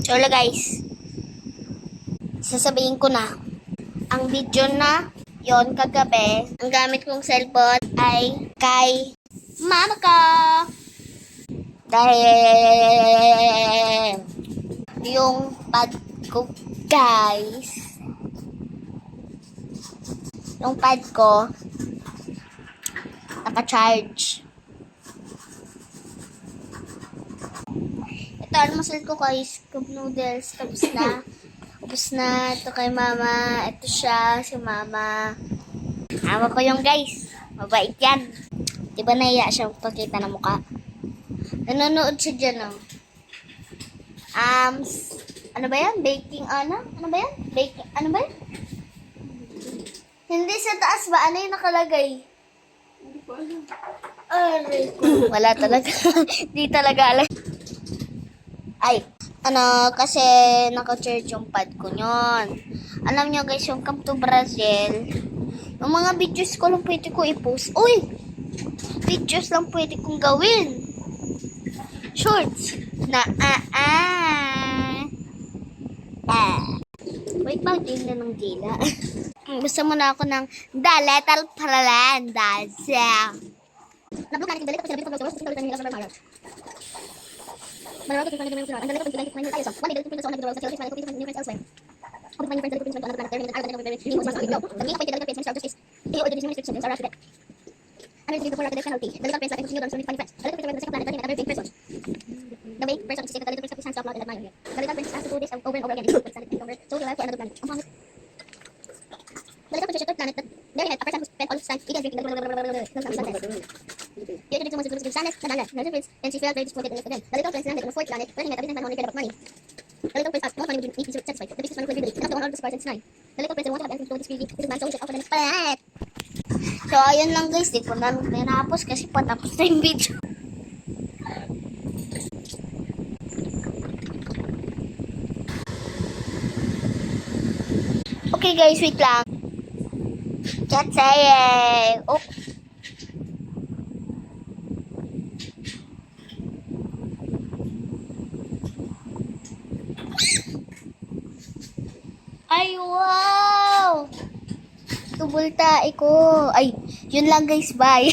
So guys, sasabihin ko na, ang video na yon kagabi, ang gamit kong cellphone ay kay mama ko. Dahil yung pad ko, guys, yung pad ko naka-charge. Ito, almusal ko guys, cup noodles, tapos na. Ubus na. Ito kay mama. Ito siya, si mama. Awa ko yung guys. Mabait yan. Diba nahiya siya pakita ng mukha? Nanonood siya dyan, oh. Ano ba yan? Baking, ano? Ano ba yan? Baking, ano ba yan? Hindi sa taas ba? Ano yung nakalagay? Hindi ko alam. Aray ko. Wala talaga. Hindi talaga alam. Ay, kasi naka-charge yung pad ko nyon. Alam nyo guys, yung Come to Brazil, yung mga videos ko lang pwede ko i-post. Uy! Videos lang pwede kong gawin. Shorts. Wait, din na ng dila. Gusto mo na ako ng daletal paralandas. Nablog natin yung daletal kasi nabit ko kasi nabit ko kasi nabit Marami kasi ang dalawa ko pinag tayo sa. One day dito sa online sa sales man ko new friends elsewhere. Ako my friends dito sa another term and I don't know very really was not go. The main point that the friends just is they order these restrictions are after that. And it's before the penalty. The little friends that continue on so many friends. The little friends on the second planet and other big persons. The main person is the little friends can't stop not and admire him. The little friends has to do this over and over again. It's over. So we live for another planet. The little friends planet that there had a person who spent all his time eating and drinking. The other person was to sadness, nadala. The little prince, and she felt very disappointed and left again. The little prince landed on the fourth planet, learning that everything time only cared about money. The little prince asked, what money would make you satisfied? The businessman could really enough to own all of the scars and snide. The little prince didn't want to have anything to do with this greedy businessman, so he took off for the next planet. So, ayun lang guys, di ko na tinapos kasi patapos na yung video. Okay guys, wait lang. Can't say oh. Ay, wow! Tubulta ko. Ay, yun lang guys, bye.